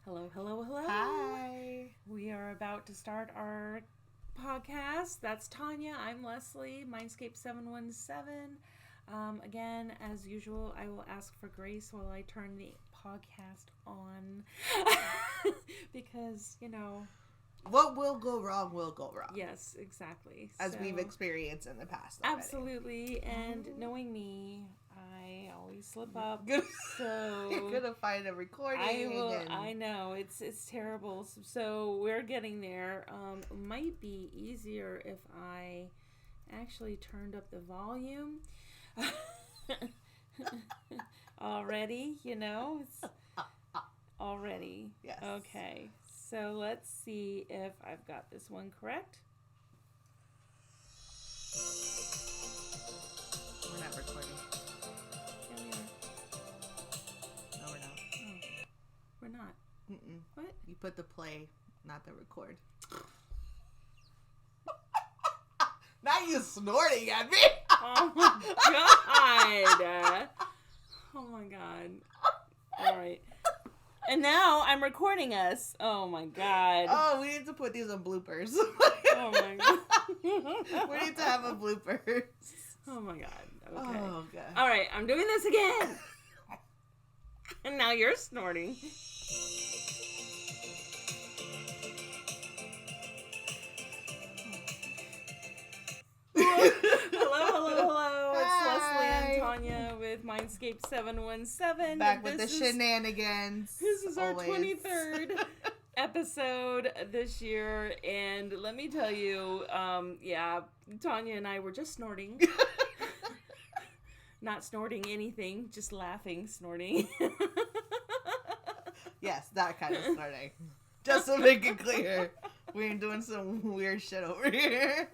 Hello, hello, hello. Hi. We are about to start our podcast. That's Tania. I'm Leslie, MindScapes717. Again, as usual, I will ask for grace while I turn the podcast on. Because, What will go wrong will go wrong. yes, exactly. As we've experienced in the past already. Absolutely. And knowing me, I always slip up. So you're gonna find a recording. I know it's terrible. So we're getting there. Might be easier if I actually turned up the volume already. It's already. Yes. Okay. So let's see if I've got this one correct. We're not recording. Yeah, we are. No, we're not. Oh, we're not. Mm-mm. What? You put the play, not the record. Now you snorting at me. Oh my god. Oh my god. All right. And now I'm recording us. Oh my god. Oh, we need to put these on bloopers. Oh my god. We need to have a bloopers. Oh my god. Okay. Oh god. All right, I'm doing this again. And now you're snorting. Hello. It's Leslie and Tania with MindScapes717. Back with the shenanigans. This is our 23rd episode this year, and let me tell you, Tania and I were just snorting. Not snorting anything, just laughing, snorting. Yes, that kind of snorting. Just to make it clear, we ain't doing some weird shit over here.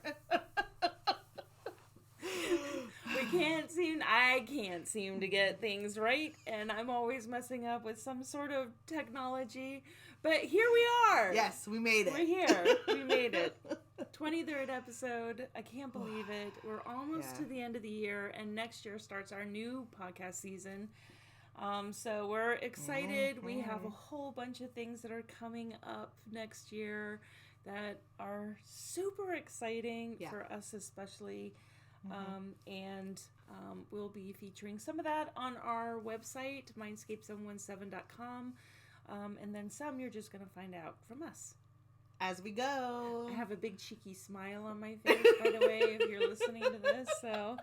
I can't seem to get things right, and I'm always messing up with some sort of technology. But here we are. Yes, we made it. We're here. We made it. 23rd episode. I can't believe it. We're almost to the end of the year, and next year starts our new podcast season. So we're excited. Mm-hmm. We have a whole bunch of things that are coming up next year that are super exciting for us especially. And we'll be featuring some of that on our website, MindScapes717.com. And then some you're just going to find out from us. As we go. I have a big cheeky smile on my face, by the way, if you're listening to this. So,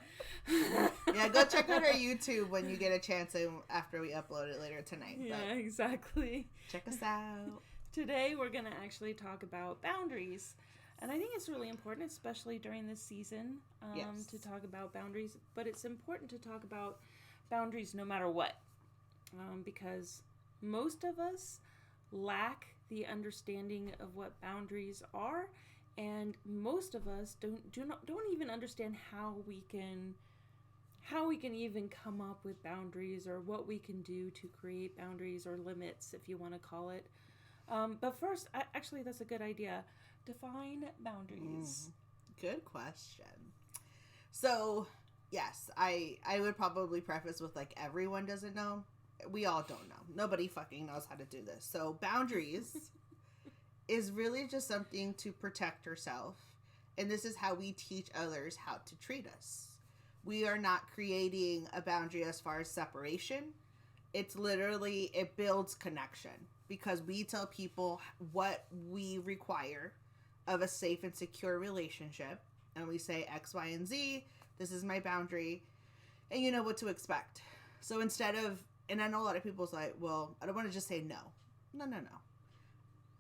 yeah, go check out our YouTube when you get a chance after we upload it later tonight. Yeah, exactly. Check us out. Today we're going to actually talk about boundaries. And I think it's really important, especially during this season, to talk about boundaries. But it's important to talk about boundaries no matter what. Because most of us lack the understanding of what boundaries are, and most of us don't even understand how we can even come up with boundaries, or what we can do to create boundaries or limits, if you want to call it. But first, actually, that's a good idea. Define boundaries. Good question. So, yes, I would probably preface with, everyone doesn't know. We all don't know. Nobody fucking knows how to do this. So, boundaries is really just something to protect yourself. And this is how we teach others how to treat us. We are not creating a boundary as far as separation. It's literally, it builds connection. Because we tell people what we require of a safe and secure relationship. And we say X, Y, and Z. This is my boundary. And you know what to expect. So instead of, and I know a lot of people's like, well, I don't want to just say no. No.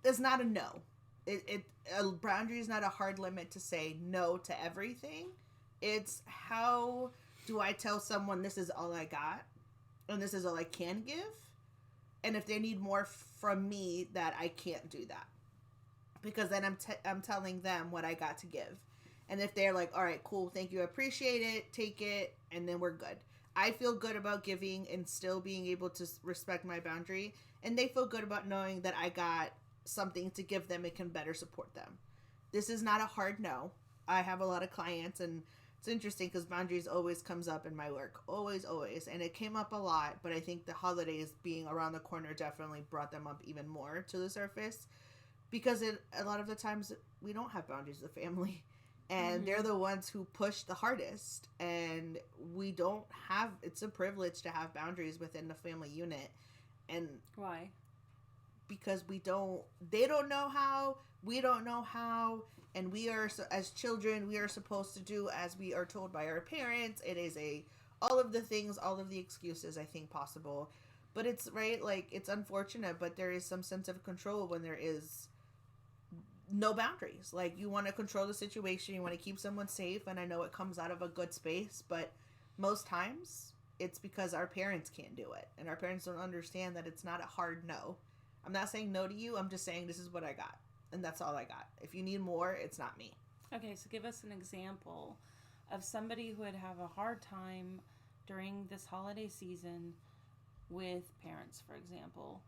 It's not a no. A boundary is not a hard limit to say no to everything. It's how do I tell someone this is all I got and this is all I can give? And if they need more from me, that I can't do that. Because then I'm telling them what I got to give. And if they're like, all right, cool, thank you, appreciate it, take it, and then we're good. I feel good about giving and still being able to respect my boundary. And they feel good about knowing that I got something to give them and can better support them. This is not a hard no. I have a lot of clients, and it's interesting because boundaries always comes up in my work. Always, always. And it came up a lot, but I think the holidays being around the corner definitely brought them up even more to the surface. Because a lot of the times we don't have boundaries with family. And they're the ones who push the hardest. And we don't have, it's a privilege to have boundaries within the family unit. And why? Because they don't know how, we don't know how. And we are, as children, we are supposed to do as we are told by our parents. It is all of the things, all of the excuses, I think, possible. But it's, right, like, it's unfortunate, but there is some sense of control when there is no boundaries. Like, you want to control the situation, you want to keep someone safe, and I know it comes out of a good space, but most times it's because our parents can't do it. And our parents don't understand that it's not a hard no. I'm not saying no to you, I'm just saying this is what I got. And that's all I got. If you need more, it's not me. Okay, so give us an example of somebody who would have a hard time during this holiday season with parents, for example.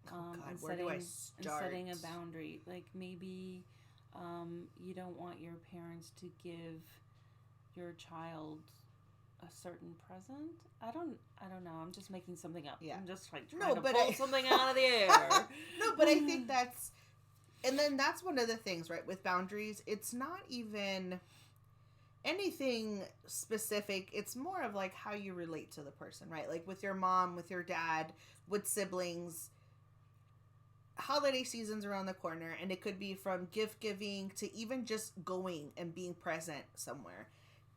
God, where do I start? And setting a boundary. Like maybe you don't want your parents to give your child a certain present. I don't know. I'm just making something up. Yeah. I'm just like trying to pull something out of the air. No, but I think that's... And then that's one of the things, right, with boundaries. It's not even anything specific. It's more of like how you relate to the person, right? Like with your mom, with your dad, with siblings. Holiday season's around the corner, and it could be from gift giving to even just going and being present somewhere.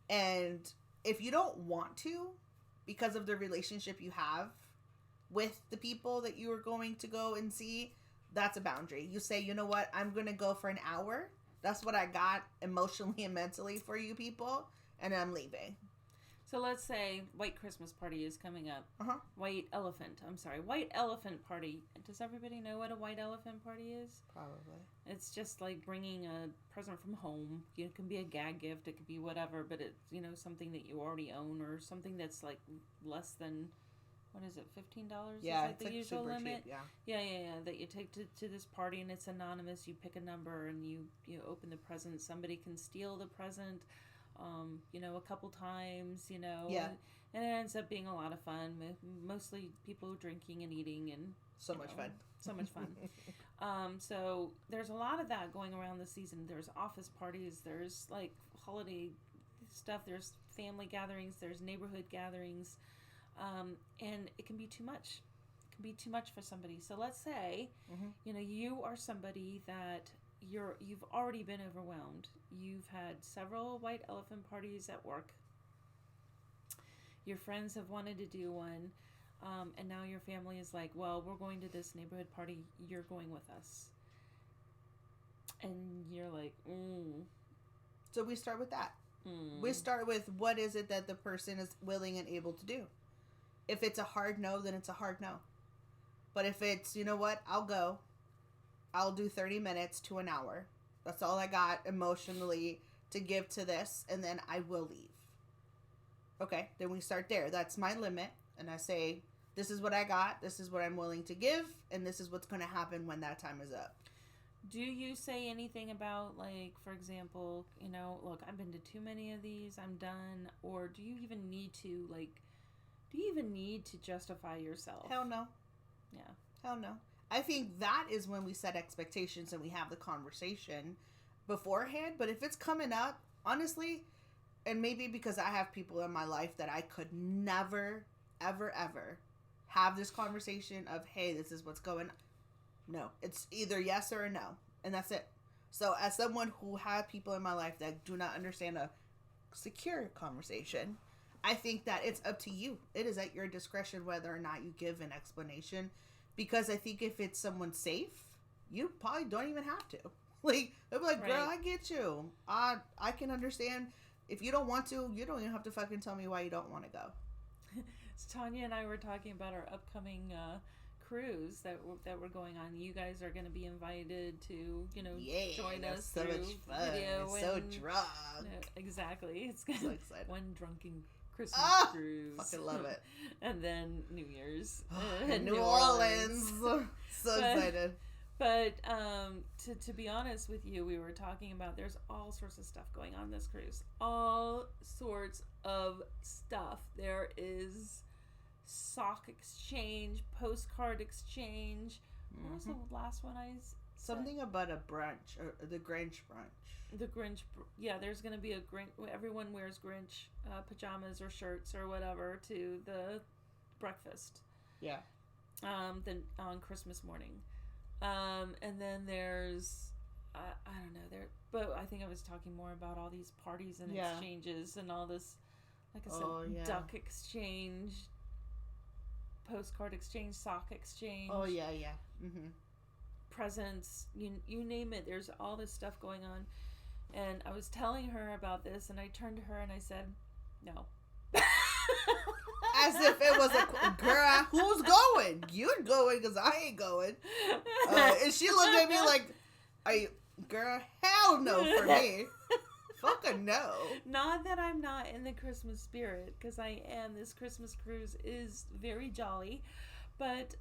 And if you don't want to, because of the relationship you have with the people that you are going to go and see, that's a boundary. You say, you know what, I'm going to go for an hour. That's what I got emotionally and mentally for you people. And I'm leaving. So let's say White Christmas Party is coming up. White Elephant Party. Does everybody know what a White Elephant Party is? Probably. It's just like bringing a present from home. It can be a gag gift. It could be whatever. But it's, something that you already own or something that's like less than... What is it, $15? Yeah, is like the usual limit? Cheap, yeah. Yeah. That you take to this party and it's anonymous. You pick a number and you open the present. Somebody can steal the present, a couple times, Yeah. And it ends up being a lot of fun. Mostly people drinking and eating and... So much fun. So much fun. So there's a lot of that going around this season. There's office parties. There's like holiday stuff. There's family gatherings. There's neighborhood gatherings. And it can be too much. It can be too much for somebody. So let's say, you are somebody that you've already been overwhelmed. You've had several White Elephant parties at work. Your friends have wanted to do one. And now your family is like, well, we're going to this neighborhood party. You're going with us. And you're like, So we start with that. We start with what is it that the person is willing and able to do. If it's a hard no, then it's a hard no. But if it's, you know what, I'll go. I'll do 30 minutes to an hour. That's all I got emotionally to give to this, and then I will leave. Okay, then we start there. That's my limit. And I say, this is what I got, this is what I'm willing to give, and this is what's going to happen when that time is up. Do you say anything about, like, for example, look, I've been to too many of these, I'm done, or do you even need to justify yourself? Hell no. Yeah. Hell no. I think that is when we set expectations and we have the conversation beforehand. But if it's coming up, honestly, and maybe because I have people in my life that I could never, ever, ever have this conversation of, hey, this is what's going on. No. It's either yes or a no. And that's it. So as someone who had people in my life that do not understand a secure conversation, I think that it's up to you. It is at your discretion whether or not you give an explanation. Because I think if it's someone safe, you probably don't even have to. Like, they'll be like, girl, I get you. I can understand. If you don't want to, you don't even have to fucking tell me why you don't want to go. So Tania and I were talking about our upcoming cruise that we're going on. You guys are going to be invited to, join us. So much fun. So drunk. Exactly. It's so excited. One drunken Christmas cruise. Fucking love it. And then New Year's. New Orleans. So excited. But to be honest with you, we were talking about there's all sorts of stuff going on this cruise. All sorts of stuff. There is sock exchange, postcard exchange. What was the last one I said? Something about a brunch, or the Grinch brunch. The Grinch, yeah, there's going to be a Grinch. Everyone wears Grinch pajamas or shirts or whatever to the breakfast. Yeah. Then on Christmas morning. And then there's, I don't know, but I think I was talking more about all these parties and exchanges and all this, like I said, duck exchange, postcard exchange, sock exchange. Oh, yeah. Mm-hmm. Presents, you name it. There's all this stuff going on. And I was telling her about this, and I turned to her and I said, no. As if it was a girl, who's going? You're going because I ain't going. And she looked at me like, "Are you, girl? Hell no for me. Fucking no." Not that I'm not in the Christmas spirit, because I am. This Christmas cruise is very jolly, but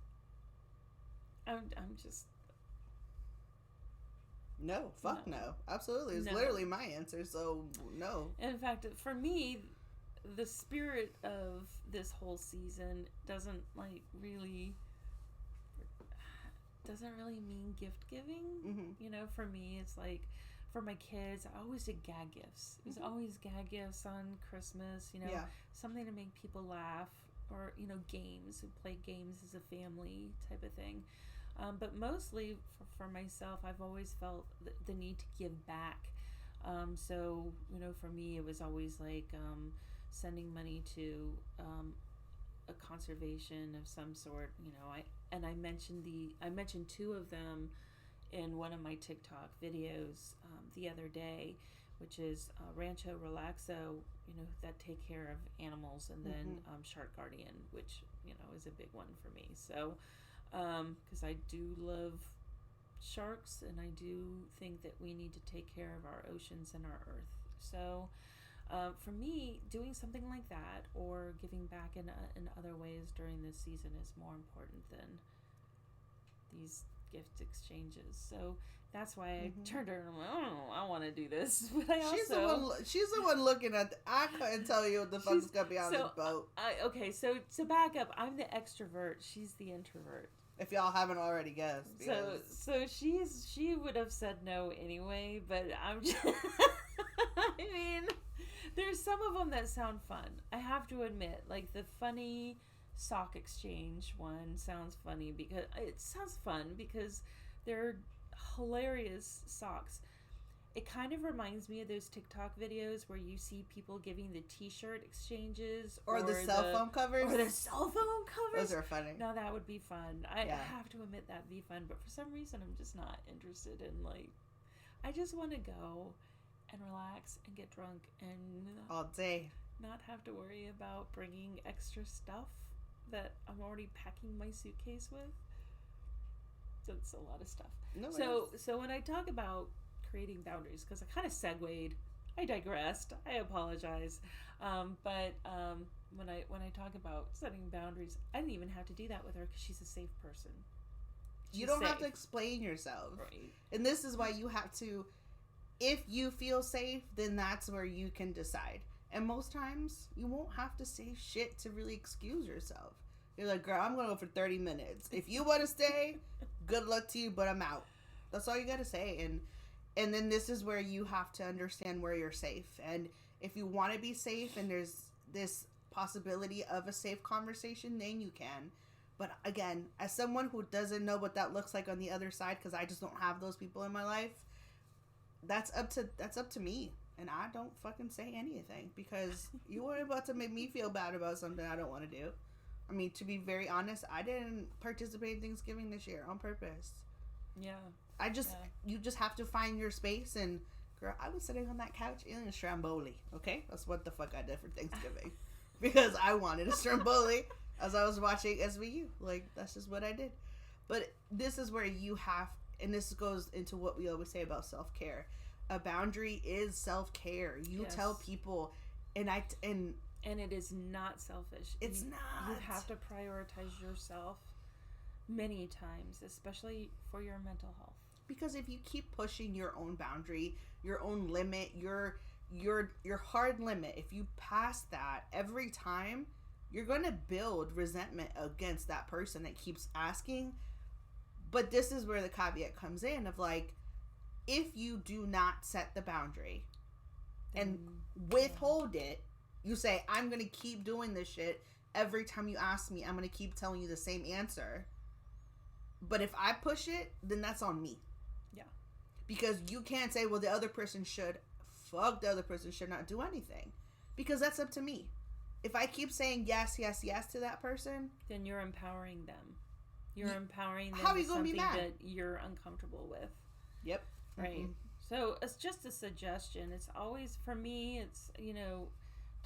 I'm just no. Fuck no. Absolutely, it's literally my answer. So no. In fact, for me, the spirit of this whole season doesn't really mean gift giving. Mm-hmm. You know, for me, it's like, for my kids, I always did gag gifts. It was always gag gifts on Christmas, you know, something to make people laugh, or, you know, games, we play games as a family type of thing. But mostly for myself, I've always felt the need to give back. So, you know, for me, it was always like sending money to a conservation of some sort. You know, I mentioned two of them in one of my TikTok videos the other day, which is Rancho Relaxo, you know, that take care of animals, and then Shark Guardian, which, you know, is a big one for me. So, because I do love sharks, and I do think that we need to take care of our oceans and our earth. So, for me, doing something like that or giving back in other ways during this season is more important than these gift exchanges. So that's why I turned to her and I'm like, oh, I want to do this. But I also... She's the one looking at I couldn't tell you what the fuck is going to be on the boat. Okay, so to back up, I'm the extrovert. She's the introvert. If y'all haven't already guessed. So she would have said no anyway, but I'm just... I mean, there's some of them that sound fun. I have to admit, like the funny sock exchange one sounds funny because it sounds fun because they're hilarious socks. It kind of reminds me of those TikTok videos where you see people giving the t-shirt exchanges or the cell phone covers. Or the cell phone covers. Those are funny. Now that would be fun. I have to admit that'd be fun, but for some reason I'm just not interested in, like, I just want to go and relax and get drunk and all day. Not have to worry about bringing extra stuff that I'm already packing my suitcase with. That's a lot of stuff. No, so when I talk about creating boundaries, because I kind of segued, I digressed, I apologize, but when I talk about setting boundaries, I didn't even have to do that with her because she's a safe person. You don't have to explain yourself, right? And this is why you have to, if you feel safe, then that's where you can decide. And most times, you won't have to say shit to really excuse yourself. You're like, girl, I'm going to go for 30 minutes. If you want to stay, good luck to you, but I'm out. That's all you got to say. And then this is where you have to understand where you're safe. And if you want to be safe and there's this possibility of a safe conversation, then you can. But again, as someone who doesn't know what that looks like on the other side, because I just don't have those people in my life, that's up to me. And I don't fucking say anything because you were about to make me feel bad about something I don't want to do. I mean, to be very honest, I didn't participate in Thanksgiving this year on purpose. Yeah. You just have to find your space. And girl, I was sitting on that couch eating a stromboli. Okay, that's what the fuck I did for Thanksgiving because I wanted a stromboli as I was watching SVU. Like, that's just what I did. But this is where you have, and this goes into what we always say about self-care. A boundary is self-care. You tell people, and it is not selfish. It's not. You have to prioritize yourself. Many times, especially for your mental health. Because if you keep pushing your own boundary, your own limit, your hard limit, if you pass that every time, you're going to build resentment against that person that keeps asking. But this is where the caveat comes in of like, if you do not set the boundary and withhold it, you say, I'm going to keep doing this shit. Every time you ask me, I'm going to keep telling you the same answer. But if I push it, then that's on me. Yeah. Because you can't say, well, the other person should. Fuck, the other person should not do anything. Because that's up to me. If I keep saying yes, yes, yes to that person, then you're empowering them. You're empowering them how are you with gonna be something mad? that you're uncomfortable with. Yep. Right. Mm-hmm. So it's just a suggestion. It's always, for me, it's,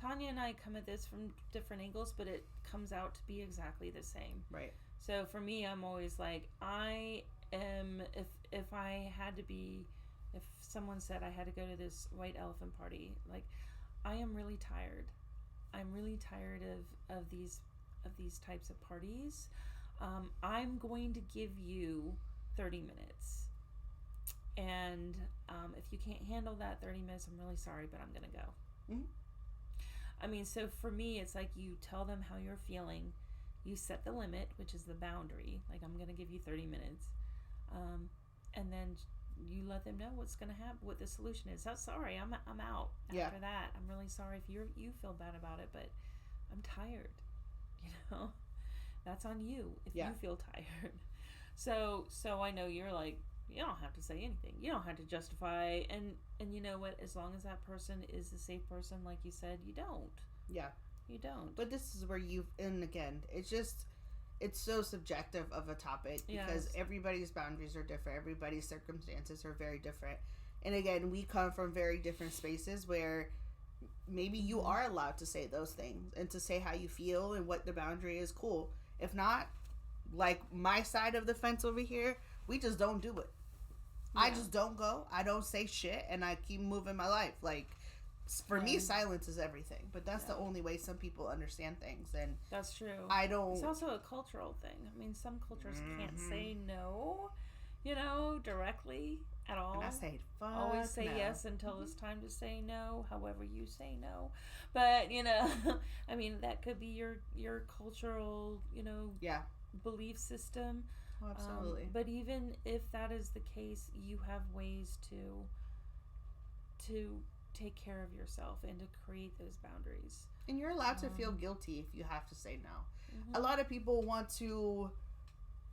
Tania and I come at this from different angles, but it comes out to be exactly the same. Right. So for me, I'm always like, I am, if someone said I had to go to this white elephant party, like, I am really tired. I'm really tired of these types of parties. I'm going to give you 30 minutes. And if you can't handle that 30 minutes, I'm really sorry, but I'm going to go. Mm-hmm. I mean, so for me, it's like you tell them how you're feeling. You set the limit, which is the boundary. Like, I'm going to give you 30 minutes. And then you let them know what's going to happen, what the solution is. So sorry, I'm out after that. I'm really sorry if you feel bad about it, but I'm tired. That's on you if you feel tired. So I know you're like, you don't have to say anything. You don't have to justify. And you know what? As long as that person is a safe person, like you said, you don't. Yeah. You don't. But this is where and again, it's so subjective of a topic because everybody's boundaries are different. Everybody's circumstances are very different. And again, we come from very different spaces where maybe you are allowed to say those things and to say how you feel and what the boundary is. Cool. If not, like my side of the fence over here, we just don't do it. I just don't go. I don't say shit and I keep moving my life. Like, for me, silence is everything. But that's the only way some people understand things. And that's true. I don't. It's also a cultural thing. I mean, some cultures can't say no, directly at all. And I say, fuck always say no. yes until it's time to say no, however you say no. But, I mean, that could be your cultural, belief system. Oh, absolutely. But even if that is the case, you have ways to take care of yourself and to create those boundaries. And you're allowed to feel guilty if you have to say no. Mm-hmm. A lot of people want to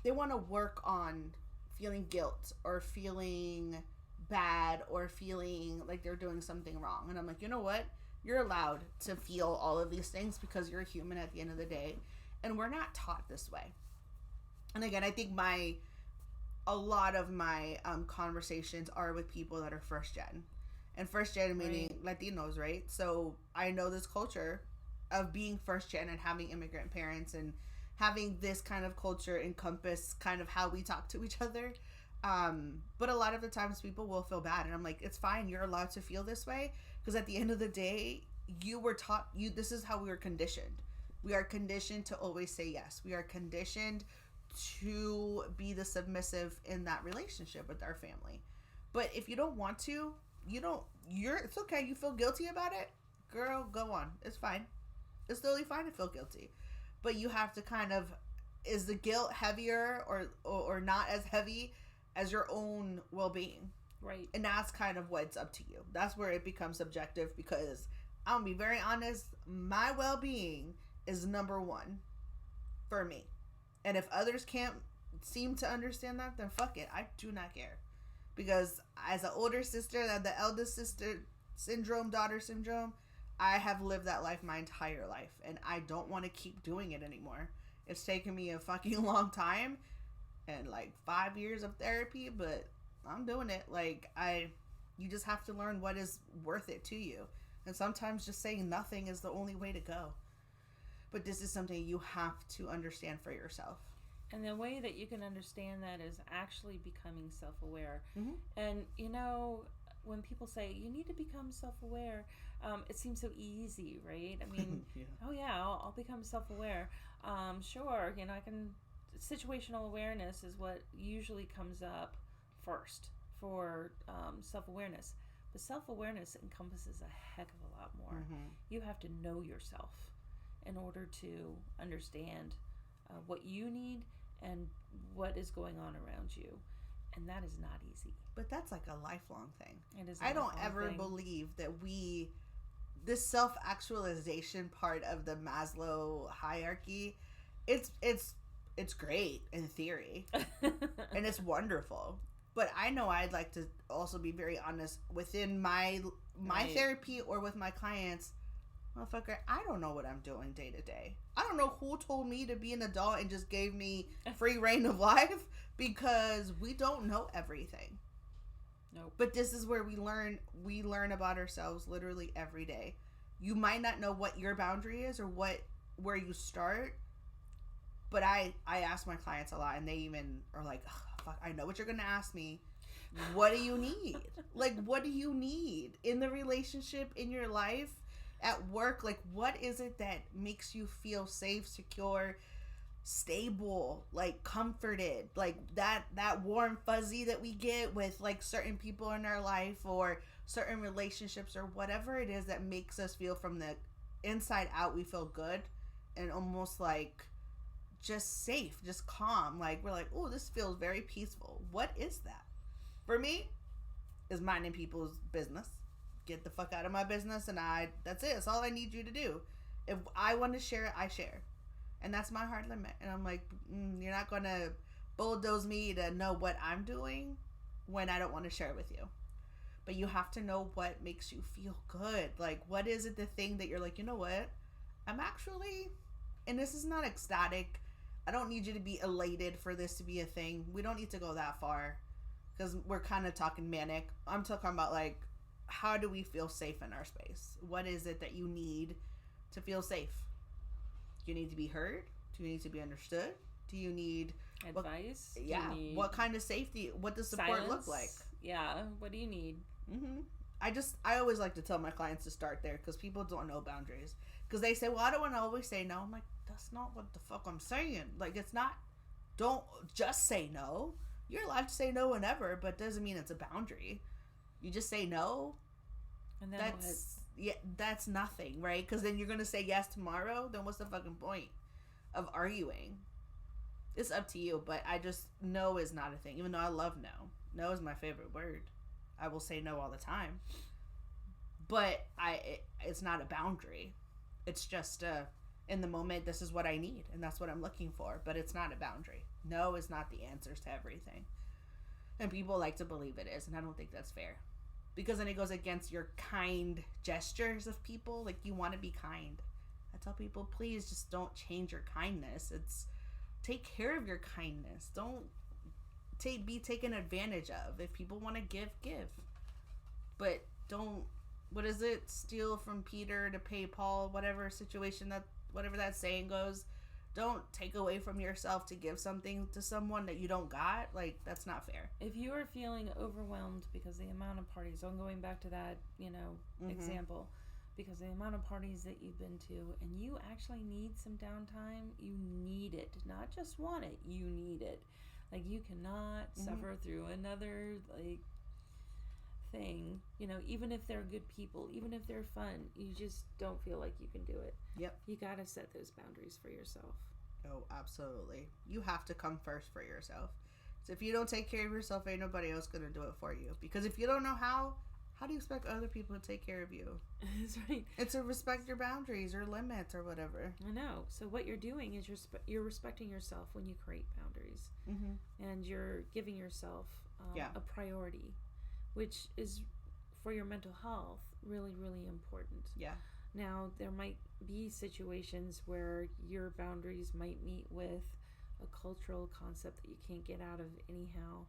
work on feeling guilt or feeling bad or feeling like they're doing something wrong. And I'm like, you know what? You're allowed to feel all of these things because you're a human at the end of the day. And we're not taught this way. And again, I think a lot of my conversations are with people that are first gen. And first gen meaning Latinos, right? So I know this culture of being first gen and having immigrant parents and having this kind of culture encompass kind of how we talk to each other. But a lot of the times people will feel bad. And I'm like, it's fine. You're allowed to feel this way. Because at the end of the day, you were taught, this is how we were conditioned. We are conditioned to always say yes. We are conditioned to be the submissive in that relationship with our family. But if you don't want to, it's okay. You feel guilty about it, girl, go on. It's fine. It's totally fine to feel guilty. But you have to kind of, is the guilt heavier or not as heavy as your own well-being? Right. And that's kind of what's up to you. That's where it becomes subjective because I'm gonna be very honest, my well-being is number one for me. And if others can't seem to understand that, then fuck it. I do not care. Because as an older sister, the eldest sister syndrome, daughter syndrome, I have lived that life my entire life. And I don't want to keep doing it anymore. It's taken me a fucking long time and like 5 years of therapy, but I'm doing it. Like, you just have to learn what is worth it to you. And sometimes just saying nothing is the only way to go. But this is something you have to understand for yourself. And the way that you can understand that is actually becoming self-aware. Mm-hmm. And, when people say, you need to become self-aware, it seems so easy, right? I mean, I'll become self-aware. Sure, I can situational awareness is what usually comes up first for self-awareness. But self-awareness encompasses a heck of a lot more. You have to know yourself in order to understand what you need and what is going on around you. And that is not easy. But that's like a lifelong thing. It is. I don't ever believe that this self-actualization part of the Maslow hierarchy, it's great in theory. And it's wonderful. But I know I'd like to also be very honest within my right. therapy or with my clients. Motherfucker, I don't know what I'm doing day to day. I don't know who told me to be an adult and just gave me free reign of life, because we don't know everything. Nope. But this is where we learn about ourselves literally every day. You might not know what your boundary is or where you start, but I ask my clients a lot, and they even are like, oh, fuck, I know what you're going to ask me. What do you need? Like, what do you need in the relationship, in your life, at work? Like, what is it that makes you feel safe, secure, stable, like comforted, like that warm fuzzy that we get with like certain people in our life or certain relationships or whatever it is that makes us feel from the inside out. We feel good and almost like just safe, just calm. Like we're like, oh, this feels very peaceful. What is that? For me, is minding people's business. Get the fuck out of my business, and that's it. That's all I need you to do. If I want to share it, I share. And that's my hard limit. And I'm like, you're not going to bulldoze me to know what I'm doing when I don't want to share with you. But you have to know what makes you feel good. Like, what is it, the thing that you're like, you know what? I'm actually, and this is not ecstatic. I don't need you to be elated for this to be a thing. We don't need to go that far because we're kind of talking manic. I'm talking about like, how do we feel safe in our space? What is it that you need to feel safe? Do you need to be heard? Do you need to be understood? Do you need advice? What kind of safety? What does support look like? Yeah. What do you need? I always like to tell my clients to start there because people don't know boundaries. Because they say, well, I don't want to always say no. I'm like, that's not what the fuck I'm saying. Like, it's not, don't just say no. You're allowed to say no whenever, but doesn't mean it's a boundary. You just say no. And then that's nothing, right? Because then you're going to say yes tomorrow. Then what's the fucking point of arguing? It's up to you, but I just, no is not a thing. Even though I love no. No is my favorite word. I will say no all the time. But it's not a boundary. It's just, in the moment, this is what I need. And that's what I'm looking for. But it's not a boundary. No is not the answers to everything. And people like to believe it is. And I don't think that's fair. Because then it goes against your kind gestures of people. Like, you want to be kind. I tell people, please just don't change your kindness. It's take care of your kindness. Don't be taken advantage of. If people want to give. But don't, what is it? Steal from Peter to pay Paul, whatever that saying goes. Don't take away from yourself to give something to someone that you don't got. Like, that's not fair. If you are feeling overwhelmed because the amount of parties, I'm going back to that, example, because the amount of parties that you've been to, and you actually need some downtime, you need it. Not just want it, you need it. Like, you cannot suffer through another, like, thing, even if they're good people, even if they're fun, you just don't feel like you can do it. Yep. You gotta set those boundaries for yourself. Oh, absolutely. You have to come first for yourself. So if you don't take care of yourself, ain't nobody else gonna do it for you. Because if you don't know how do you expect other people to take care of you? That's right. It's to respect your boundaries or limits or whatever. I know. So what you're doing is you're respecting yourself when you create boundaries. And you're giving yourself a priority, which is for your mental health really, really important. Yeah. Now, there might be situations where your boundaries might meet with a cultural concept that you can't get out of anyhow.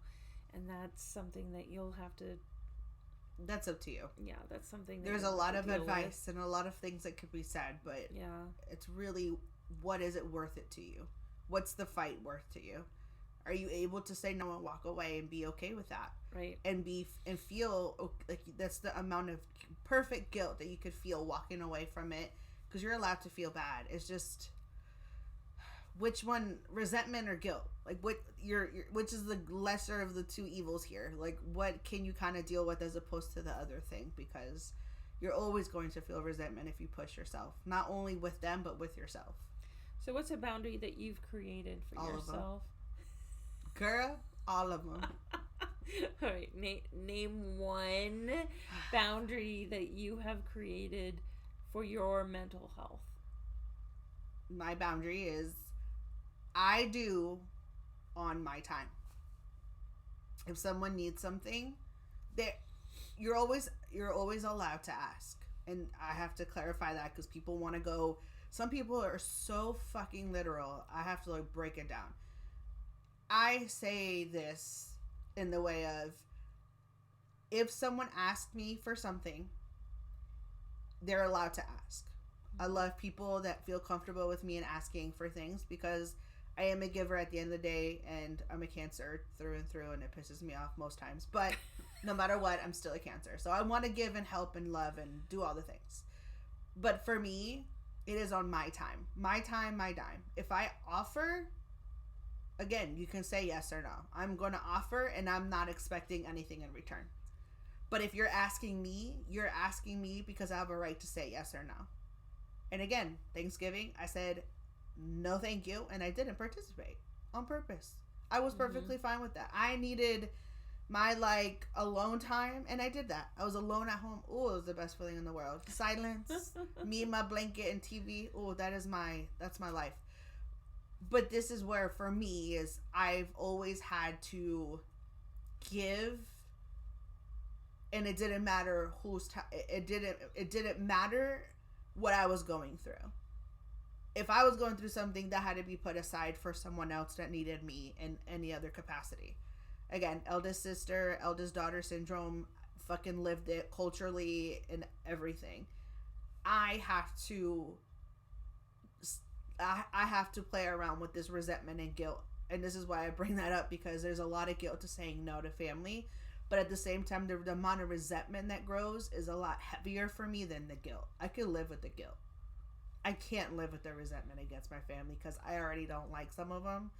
And that's something that you'll have to... That's up to you. Yeah, that's something... There's a lot of advice and a lot of things that could be said, but it's really, what is it worth it to you? What's the fight worth to you? Are you able to say no and walk away and be okay with that? Right. And feel like that's the amount of perfect guilt that you could feel walking away from it, because you're allowed to feel bad. It's just, which one, resentment or guilt? Like, what which is the lesser of the two evils here? Like, what can you kind of deal with as opposed to the other thing? Because you're always going to feel resentment if you push yourself, not only with them but with yourself. So what's a boundary that you've created for all yourself? Girl, all of them. All right, name one boundary that you have created for your mental health. My boundary is I do on my time. If someone needs something, you're always allowed to ask. And I have to clarify that because people want to go, some people are so fucking literal. I have to like break it down. I say this in the way of, if someone asks me for something, they're allowed to ask. I love people that feel comfortable with me and asking for things because I am a giver at the end of the day, and I'm a Cancer through and through, and it pisses me off most times. But no matter what, I'm still a Cancer. So I want to give and help and love and do all the things. But for me, it is on my time. My time, my dime. If I offer, again, you can say yes or no. I'm going to offer, and I'm not expecting anything in return. But if you're asking me because I have a right to say yes or no. And again, Thanksgiving, I said, no thank you, and I didn't participate on purpose. I was perfectly fine with that. I needed my, like, alone time, and I did that. I was alone at home. Oh, it was the best feeling in the world. Silence, me and my blanket and TV. Oh, that's my life. But this is where, for me, is I've always had to give, and it didn't matter it didn't matter what I was going through. If I was going through something, that had to be put aside for someone else that needed me in any other capacity. Again, eldest sister, eldest daughter syndrome, fucking lived it culturally and everything. I have to play around with this resentment and guilt. And this is why I bring that up, because there's a lot of guilt to saying no to family. But at the same time, the amount of resentment that grows is a lot heavier for me than the guilt. I could live with the guilt. I can't live with the resentment against my family because I already don't like some of them.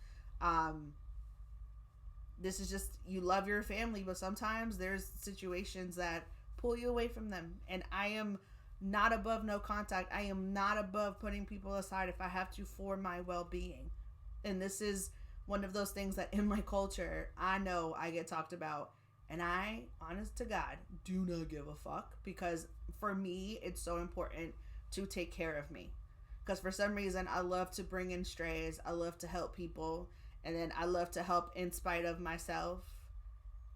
This is just, you love your family, but sometimes there's situations that pull you away from them. And I am not above no contact. I am not above putting people aside if I have to for my well-being. And this is one of those things that in my culture, I know I get talked about. And I, honest to God, do not give a fuck, because for me, it's so important to take care of me. Because for some reason, I love to bring in strays. I love to help people. And then I love to help in spite of myself.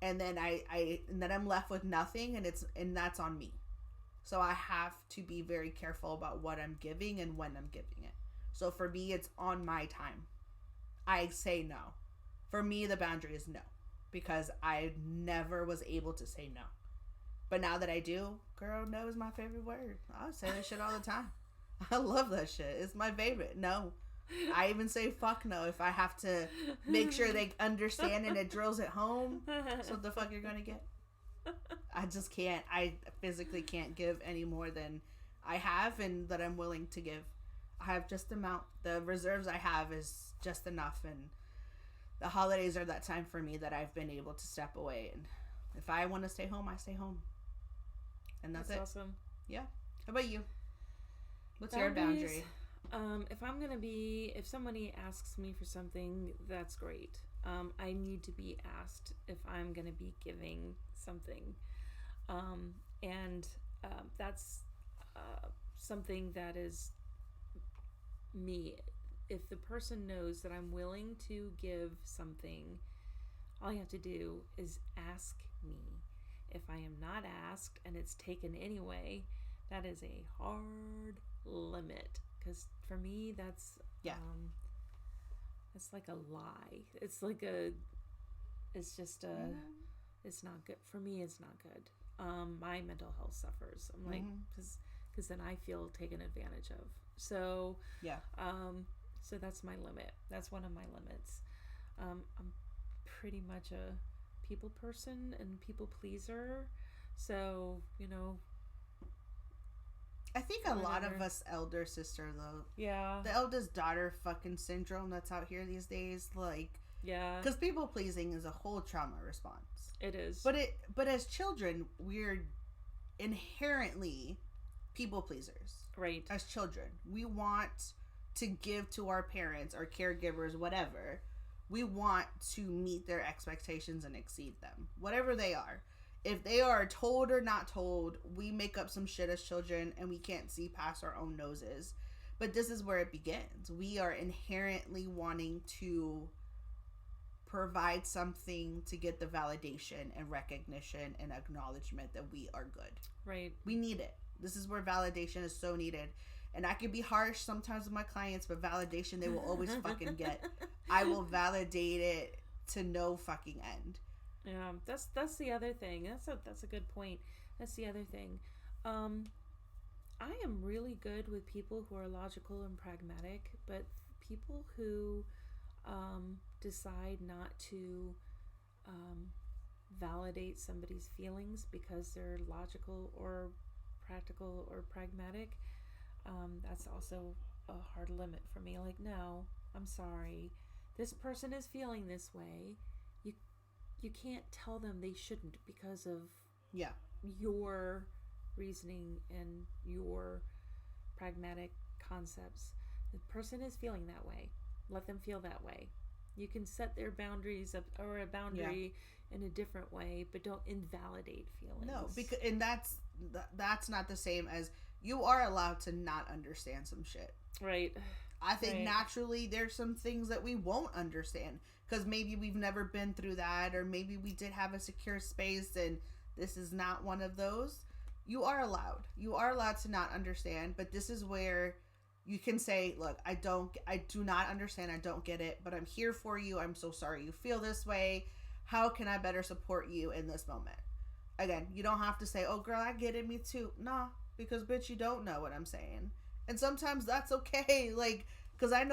And then I'm left with nothing, and that's on me. So I have to be very careful about what I'm giving and when I'm giving it. So for me, it's on my time. I say no. For me, the boundary is no. Because I never was able to say no. But now that I do, girl, no is my favorite word. I say that shit all the time. I love that shit. It's my favorite. No. I even say fuck no if I have to make sure they understand and it drills it home. So what the fuck you're going to get? I just can't. I physically can't give any more than I have and that I'm willing to give. I have just the amount. The reserves I have is just enough, and the holidays are that time for me that I've been able to step away. And if I want to stay home, I stay home. And that's it. Awesome. Yeah. How about you? What's your boundary? If somebody asks me for something, that's great. I need to be asked if I'm going to be giving something. That's something that is me. If the person knows that I'm willing to give something, all you have to do is ask me. If I am not asked and it's taken anyway, that is a hard limit. Because for me, that's it's like a lie. It's not good. For me, it's not good. My mental health suffers. I'm like, because then I feel taken advantage of. So, yeah. So that's my limit. That's one of my limits. I'm pretty much a people person and people pleaser. So, I think a lot of us elder sister, though. Yeah. The eldest daughter fucking syndrome that's out here these days. Like, yeah. Because people pleasing is a whole trauma response. It is. But as children, we're inherently people pleasers. Right. As children. We want to give to our parents, our caregivers, whatever. We want to meet their expectations and exceed them. Whatever they are. If they are told or not told, we make up some shit as children and we can't see past our own noses. But this is where it begins. We are inherently wanting to provide something to get the validation and recognition and acknowledgement that we are good. Right. We need it. This is where validation is so needed. And I can be harsh sometimes with my clients, but validation they will always fucking get. I will validate it to no fucking end. Yeah, that's the other thing. That's a good point. That's the other thing. I am really good with people who are logical and pragmatic, but people who decide not to validate somebody's feelings because they're logical or practical or pragmatic, that's also a hard limit for me. Like, no, I'm sorry. This person is feeling this way. You can't tell them they shouldn't because of your reasoning and your pragmatic concepts. The person is feeling that way. Let them feel that way. You can set their boundaries up or a boundary in a different way, but don't invalidate feelings. No, because and that's not the same as you are allowed to not understand some shit. Right. I think naturally there's some things that we won't understand because maybe we've never been through that, or maybe we did have a secure space and this is not one of those. You are allowed to not understand, but this is where you can say, look, I do not understand. I don't get it, but I'm here for you. I'm so sorry you feel this way. How can I better support you in this moment? Again, you don't have to say, oh girl, I get it. Me too. Nah, because bitch, you don't know what I'm saying. And sometimes that's okay. Like, cause I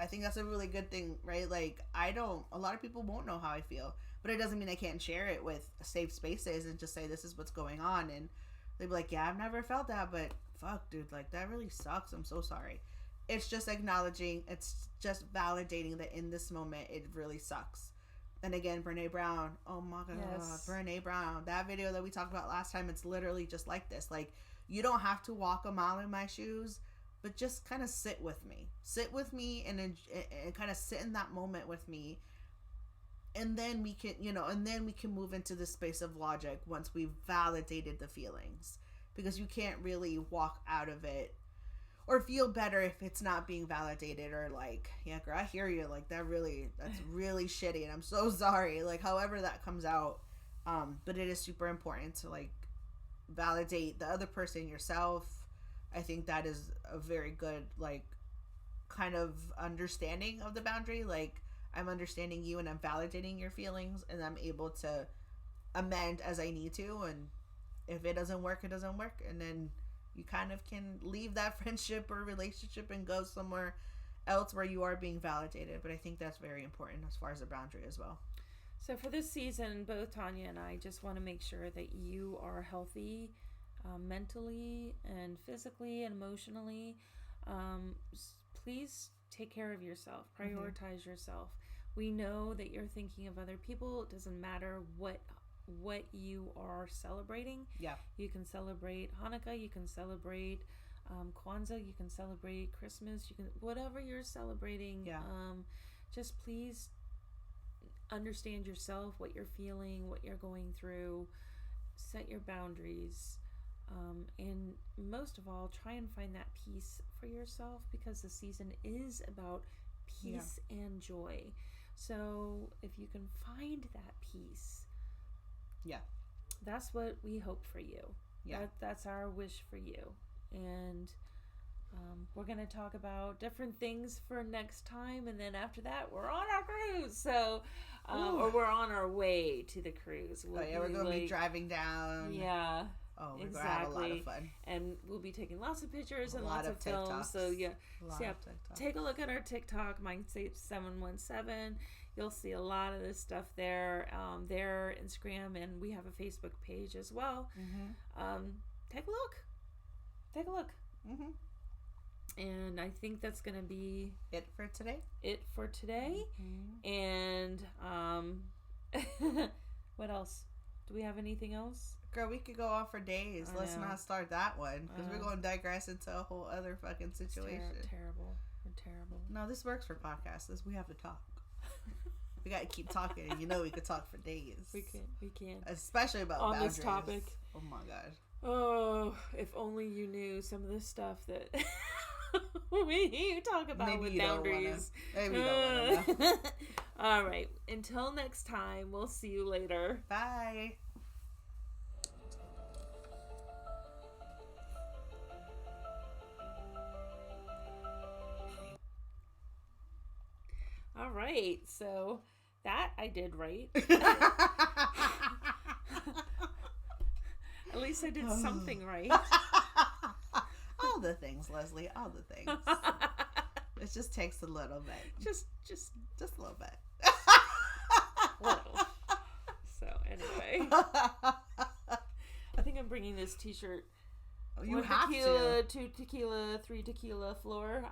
think that's a really good thing, right? Like, a lot of people won't know how I feel, but it doesn't mean I can't share it with safe spaces and just say, this is what's going on. And they'd be like, yeah, I've never felt that, but fuck, dude, like, that really sucks. I'm so sorry. It's just acknowledging, it's just validating that in this moment, it really sucks. And again, Brene Brown, oh my God, yes. Brene Brown, that video that we talked about last time, it's literally just like this. Like, you don't have to walk a mile in my shoes, but just kind of sit with me and kind of sit in that moment with me. And then we can move into the space of logic once we've validated the feelings, because you can't really walk out of it or feel better if it's not being validated, or like, yeah, girl, I hear you. Like, that's really shitty. And I'm so sorry. Like, however that comes out. But it is super important to like validate the other person, yourself. I think that is a very good, like, kind of understanding of the boundary. Like, I'm understanding you and I'm validating your feelings, and I'm able to amend as I need to. And if it doesn't work, it doesn't work. And then you kind of can leave that friendship or relationship and go somewhere else where you are being validated. But I think that's very important as far as a boundary as well. So for this season, both Tania and I just want to make sure that you are healthy mentally and physically and emotionally. Please take care of yourself. Prioritize yourself. We know that you're thinking of other people. It doesn't matter what you are celebrating. Yeah. You can celebrate Hanukkah. You can celebrate Kwanzaa. You can celebrate Christmas. You can, whatever you're celebrating. Yeah. Just please understand yourself, what you're feeling, what you're going through. Set your boundaries. And most of all, try and find that peace for yourself, because the season is about peace and joy. So if you can find that peace, that's what we hope for you. That's our wish for you. And we're going to talk about different things for next time, and then after that we're on our cruise. So or we're on our way to the cruise. We're going to be driving down. Oh, we're going to have a lot of fun. And we'll be taking lots of pictures and lots of films. So take a look at our TikTok, MindScapes717. You'll see a lot of this stuff there. Their Instagram, and we have a Facebook page as well. Take a look. Mm-hmm. And I think that's going to be it for today. Mm-hmm. And what else? Do we have anything else? Girl, we could go off for days. Let's not start that one because we're going to digress into a whole other fucking situation. Terrible. We're terrible. No, this works for podcasts. We have to talk. We got to keep talking. You know, we could talk for days. We can. Especially about on boundaries. This topic. Oh my god. Oh, if only you knew some of the stuff that we talk about. Maybe with boundaries. Maybe you don't want to know. All right. Until next time, we'll see you later. Bye. All right. So that I did right. At least I did something right. All the things, Leslie. All the things. It just takes a little bit. Just a little bit. Little. So anyway, I think I'm bringing this T-shirt. You 1 have tequila, to. 2 tequila, 3 tequila floor.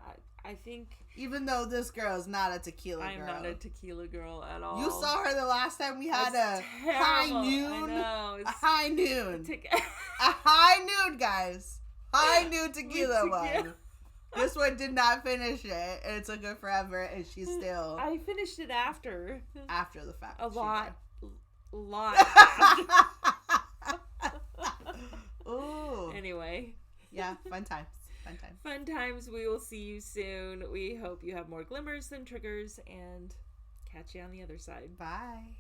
I think. Even though this girl is not a tequila girl. I'm not a tequila girl at all. You saw her the last time we had a terrible. high noon. I know. A high noon. A high noon, guys. High noon tequila one. This one did not finish it, and it took her forever, and she's still. I finished it after. After the fact. A lot. Ooh. Anyway. Yeah, fun times. Fun times. We will see you soon. We hope you have more glimmers than triggers, and catch you on the other side. Bye.